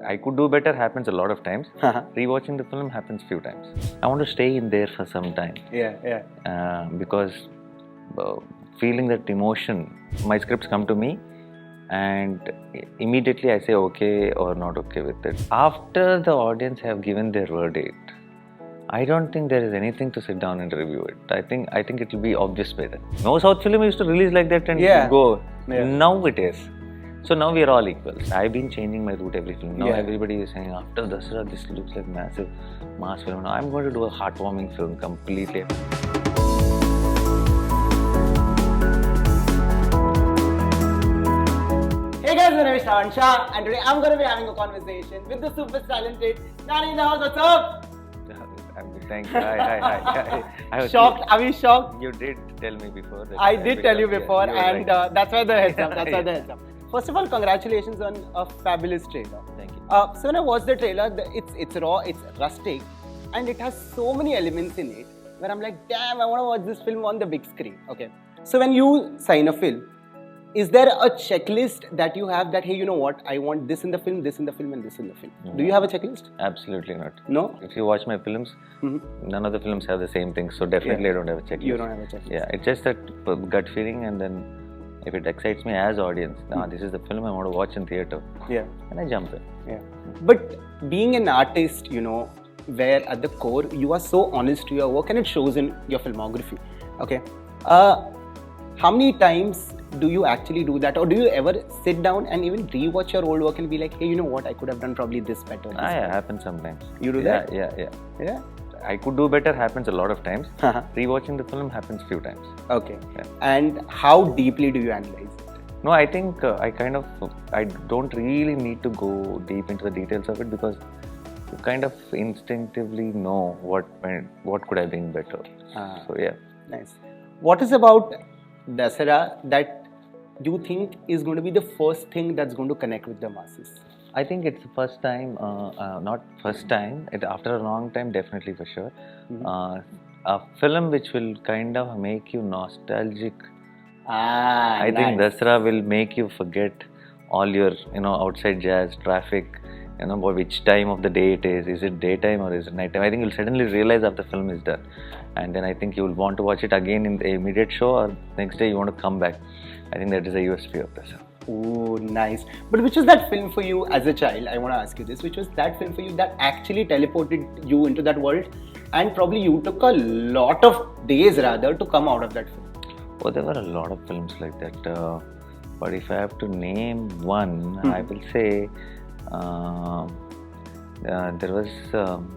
I could do better happens a lot of times. Rewatching the film happens few times. I want to stay in there for some time. Because feeling that emotion, my scripts come to me and immediately I say okay or not okay with it. After the audience have given their verdict, I don't think there is anything to sit down and review it. I think it will be obvious by then. No South film used to release like that and go. Now it is. So now we are all equals. I've been changing my route every film. Now everybody is saying after Dasara this looks like massive mass film. Now I'm going to do a heartwarming film completely. Hey guys, my name is Shravan Shah and today I'm going to be having a conversation with the super talented Nani in the house. What's up? I'm good, thanks. Hi. I was shocked? Are you shocked? You did tell me before. That I did tell you before, and right. that's why the heads up. First of all, congratulations on a fabulous trailer. Thank you. So when I watched the trailer, it's raw, it's rustic, and it has so many elements in it where I'm like, damn, I want to watch this film on the big screen. Okay. So when you sign a film, is there a checklist that you have that, hey, you know what, I want this in the film, this in the film, and this in the film? No. Do you have a checklist? Absolutely not. No? If you watch my films, none of the films have the same thing. So definitely I don't have a checklist. You don't have a checklist. Yeah, it's just that gut feeling, and then if it excites me as audience, this is the film I want to watch in theatre. Yeah. And I jump in. Yeah. But being an artist, you know, where at the core you are so honest to your work and it shows in your filmography. Okay. How many times do you actually do that, or do you ever sit down and even rewatch your old work and be like, hey, you know what, I could have done probably this better? Yeah, happens sometimes. You do that? Yeah. I could do better happens a lot of times. Rewatching the film happens few times. Okay. Yeah. And how deeply do you analyze it? No, I think I don't really need to go deep into the details of it, because you kind of instinctively know what could have been better. So yeah. Nice. What is about Dasara that you think is going to be the first thing that's going to connect with the masses? I think it's the first time, not first time, after a long time, definitely for sure. A film which will kind of make you nostalgic. I think Dasara will make you forget all your, outside jazz, traffic, which time of the day it is. Is it daytime or is it nighttime? I think you'll suddenly realize after the film is done. And then I think you will want to watch it again in the immediate show, or next day you want to come back. I think that is a USP of Dasara. Oh, nice. But which was that film for you as a child? I want to ask you this. Which was that film for you that actually teleported you into that world, and probably you took a lot of days rather to come out of that film? Oh, there were a lot of films like that. But if I have to name one, I will say there was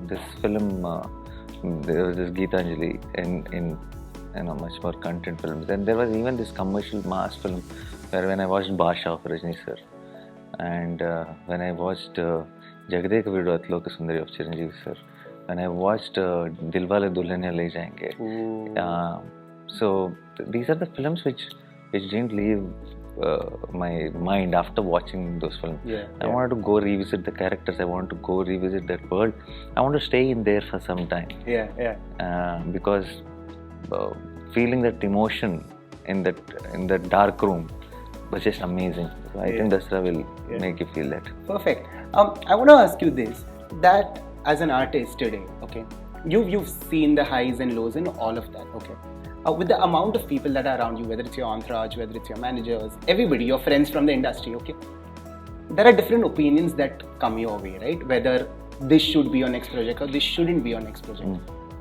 this film, there was this Geetanjali in much more content films. Then there was even this commercial mass film where when I watched Basha of Rajni sir, and when I watched Jagade Kavidu Atloka Sundari of Chiranjeevi sir, when I watched Dilwale Dulhaniya Le Jayenge. So these are the films which didn't leave my mind after watching those films. I wanted to go revisit the characters. I wanted to go revisit that world. I want to stay in there for some time. Because feeling that emotion in that dark room was just amazing. So I think Dasara will make you feel that. Perfect. I want to ask you this: that as an artist today, okay, you've seen the highs and lows and all of that, okay. With the amount of people that are around you, whether it's your entourage, whether it's your managers, everybody, your friends from the industry, okay, there are different opinions that come your way, right? Whether this should be your next project or this shouldn't be your next project.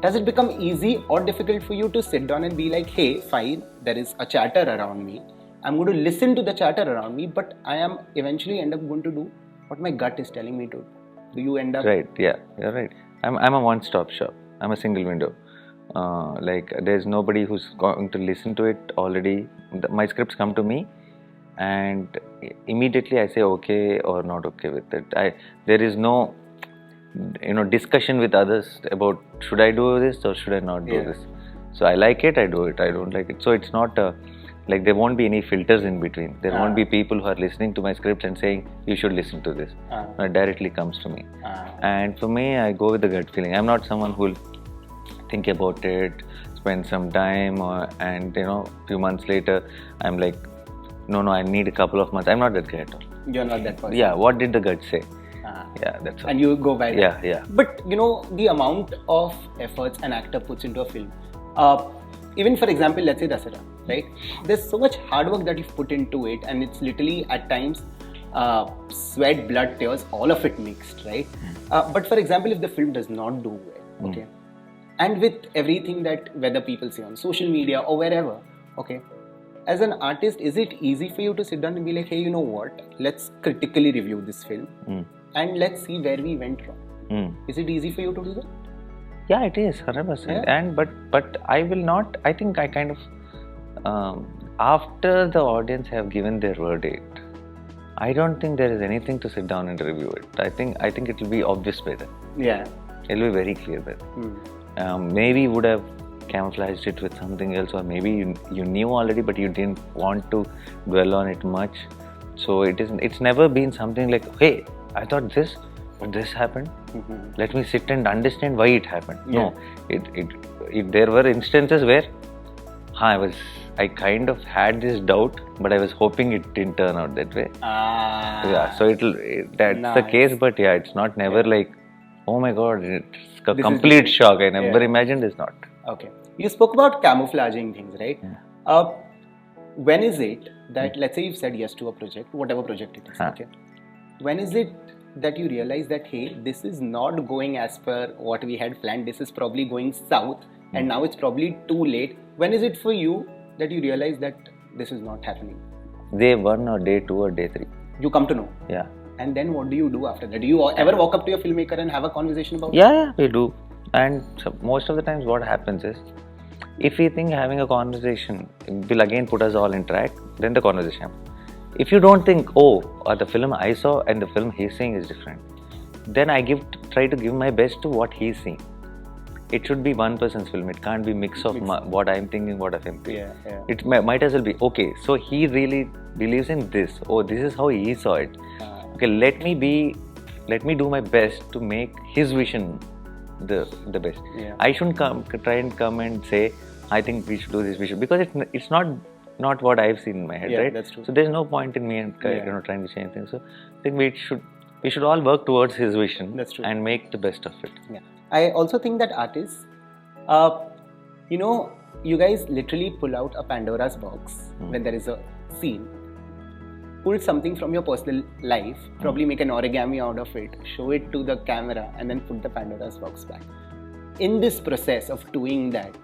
Does it become easy or difficult for you to sit down and be like, hey, fine, there is a chatter around me. I'm going to listen to the chatter around me, but I am eventually end up going to do what my gut is telling me to. Do you end up... Right, yeah, you're right. I'm a one-stop shop. I'm a single window. There's nobody who's going to listen to it already. My scripts come to me and immediately I say okay or not okay with it. There is no discussion with others about should I do this or should I not do this. So I like it, I do it. I don't like it. So it's not like there won't be any filters in between. There won't be people who are listening to my scripts and saying you should listen to this. It directly comes to me. And for me, I go with the gut feeling. I'm not someone who'll think about it, spend some time, and few months later, I'm like, no, I need a couple of months. I'm not that guy at all. You're not that person. Yeah, what did the gut say? Yeah, that's all. And you go by that. Yeah, yeah. But you know, the amount of efforts an actor puts into a film, even for example, let's say Dasara, right? There's so much hard work that you've put into it, and it's literally at times sweat, blood, tears, all of it mixed, right? But for example, if the film does not do well, okay, and with everything that whether people say on social media or wherever, okay, as an artist, is it easy for you to sit down and be like, hey, you know what? Let's critically review this film and let's see where we went wrong. Is it easy for you to do that? Yeah, it is 100%. Yeah. And but I will not. I think I kind of after the audience have given their verdict, I don't think there is anything to sit down and review it. I think it will be obvious by then. Yeah. It will be very clear by then. Maybe you would have camouflaged it with something else, or maybe you knew already, but you didn't want to dwell on it much. So it's never been something like, hey, I thought this, but this happened. Let me sit and understand why it happened. Yeah. No, there were instances where I kind of had this doubt, but I was hoping it didn't turn out that way. Yeah, so that's Nice. the case, but yeah, it's not never like, oh my god, it's a complete shock. I never imagined it's not. Okay. You spoke about camouflaging things, right? Yeah. When is it that, let's say you've said yes to a project, whatever project it is, okay? When is it that you realize that, hey, this is not going as per what we had planned, this is probably going south, and now it's probably too late? When is it for you that you realize that this is not happening? Day 1 or day 2 or day 3. You come to know. Yeah. And then what do you do after that? Do you ever walk up to your filmmaker and have a conversation about it? Yeah, we do. And so most of the times what happens is, if we think having a conversation will again put us all in track, then the conversation happens. If you don't think, the film I saw and the film he's seeing is different, then I try to give my best to what he's seeing. It should be one person's film. It can't be mix of what I'm thinking, what I'm thinking. Yeah. It might as well be, okay, so he really believes in this. Oh, this is how he saw it. Okay, let me do my best to make his vision the best. Yeah. I shouldn't try and come and say, I think we should do this, because it's not what I've seen in my head, right? That's true. So there's no point in me trying to change things. So I think we should all work towards his vision. That's true. And make the best of it. Yeah. I also think that artists, you guys literally pull out a Pandora's box when there is a scene. Pull something from your personal life, probably make an origami out of it, show it to the camera, and then put the Pandora's box back. In this process of doing that,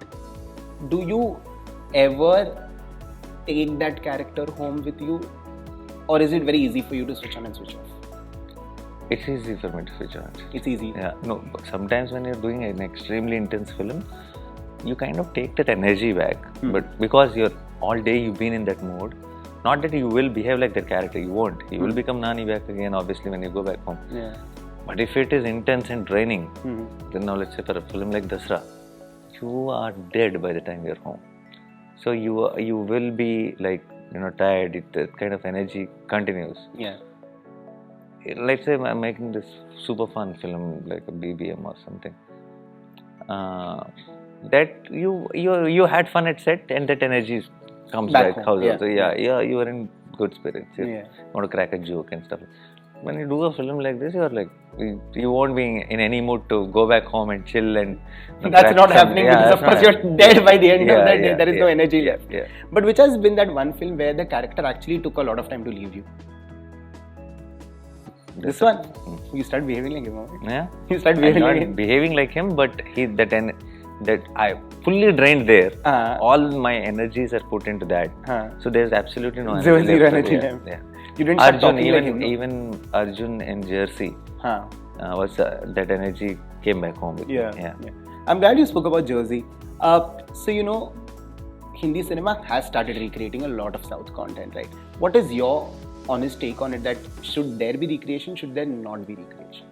do you ever take that character home with you, or is it very easy for you to switch on and switch off? It's easy for me to switch on. It's easy. Yeah. No, but sometimes when you're doing an extremely intense film, you kind of take that energy back. But because all day you've been in that mode, not that you will behave like that character, you won't. You will become Nani back again, obviously, when you go back home. Yeah. But if it is intense and draining, then now let's say for a film like Dasara, you are dead by the time you're home. So you will be like, tired. That kind of energy continues. Yeah. Let's say I'm making this super fun film like a BBM or something. That you had fun at set, and that energy comes back home. So you are in good spirits. You want to crack a joke and stuff. When you do a film like this, you're like, you won't be in any mood to go back home and chill and. That's not happening because of course you're dead by the end of that day. There is no energy left. Yeah. But which has been that one film where the character actually took a lot of time to leave you? This one, you start behaving like him, right? Yeah. You start behaving like him. Behaving like him, but that I fully drained there. All my energies are put into that. So there's absolutely no energy. Zero energy left. Yeah. You didn't start talking like him. Even Arjun in Jersey was that energy came back home with me. Yeah. I'm glad you spoke about Jersey. So Hindi cinema has started recreating a lot of South content, right? What is your honest take on it? That should there be recreation? Should there not be recreation?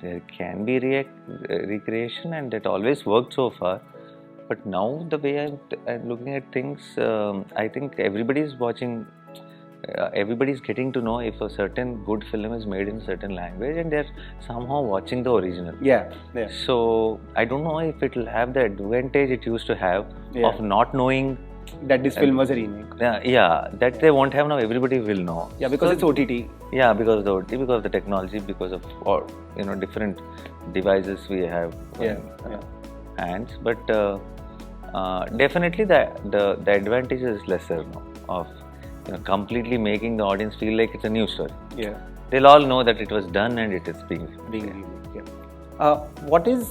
There can be recreation, and that always worked so far. But now the way I'm looking at things, I think everybody's watching. Everybody's getting to know if a certain good film is made in a certain language, and they're somehow watching the original. Yeah. So I don't know if it will have the advantage it used to have of not knowing that this film was a remake. Yeah, that they won't have now. Everybody will know. Yeah, because it's OTT. Yeah, because of the OTT, because of the technology, because of all, different devices we have in hands. But definitely the advantage is lesser now of completely making the audience feel like it's a new story. Yeah. They'll all know that it was done and it is being remade. Yeah. What is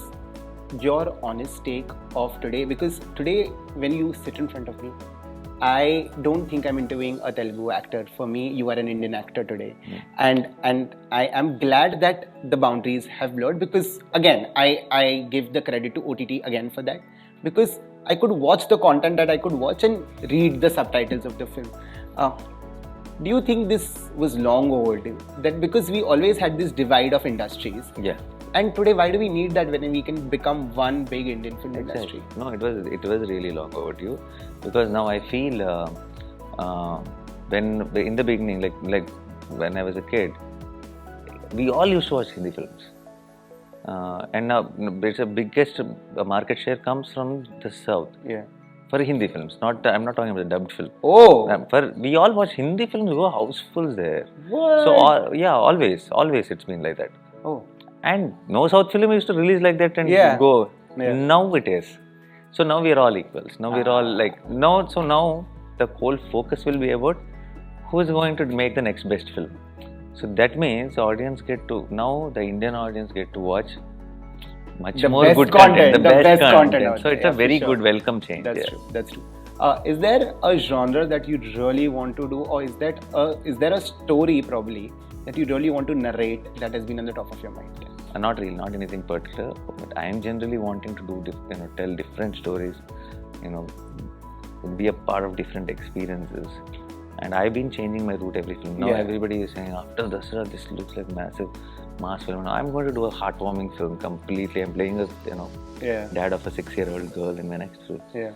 your honest take of today? Because today, when you sit in front of me, I don't think I'm interviewing a Telugu actor. For me, you are an Indian actor today, and I am glad that the boundaries have blurred. Because again, I give the credit to OTT again for that, because I could watch the content that I could watch and read the subtitles of the film. Do you think this was long overdue? That because we always had this divide of industries. Yeah. And today, why do we need that when we can become one big Indian film industry? No, it was really long overdue, because now I feel when in the beginning, like when I was a kid, we all used to watch Hindi films, and now it's the biggest market share comes from the South. Yeah. For Hindi films, I'm not talking about the dubbed film. Oh. We all watch Hindi films, go housefuls there. What? So always it's been like that. Oh. And no South film used to release like that and go. Yeah. Now it is. So now we are all equals. Now we're all like now. So now the whole focus will be about who is going to make the next best film. So that means the Indian audience get to watch much more good content, the best content. So it's a very good welcome change. That's true. That's true. Is there a genre that you really want to do, or is there a story probably that you really want to narrate that has been on the top of your mind? Not really, not anything particular. But I am generally wanting to do, tell different stories. Be a part of different experiences. And I've been changing my route every film. Now everybody is saying, after Dasara, this looks like massive mass film. Now I'm going to do a heartwarming film completely. I'm playing a dad of a 6-year-old girl in my next film. Yeah.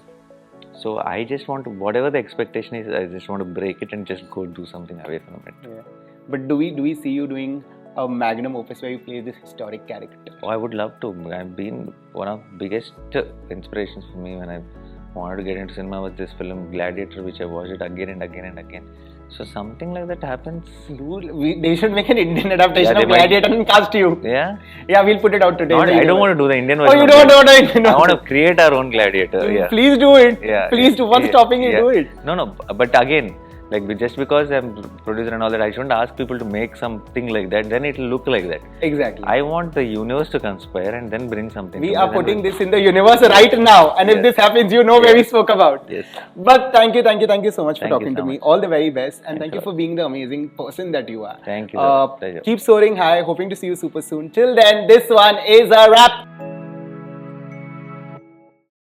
So I just want to, whatever the expectation is, I just want to break it and just go do something away from it. Yeah. But do we see you doing a magnum opus where you play this historic character? Oh, I would love to. I've been one of the biggest inspirations for me when I wanted to get into cinema was this film Gladiator, which I watched it again and again and again. So something like that happens. They should make an Indian adaptation of Gladiator and cast you. Yeah? Yeah, we'll put it out today. I don't want to do the Indian version. Oh, you don't want the Indian version? I want to create our own Gladiator. Yeah. Please do it. Yeah. Please do. What's stopping you? Do it. No. But again, just because I'm producer and all that, I shouldn't ask people to make something like that. Then it will look like that. Exactly. I want the universe to conspire and then bring something. We are putting this in the universe right now. And if this happens, you know where we spoke about. Yes. But thank you so much for talking to me. All the very best. And thank you for being the amazing person that you are. Thank you. Keep soaring high. Hoping to see you super soon. Till then, this one is a wrap.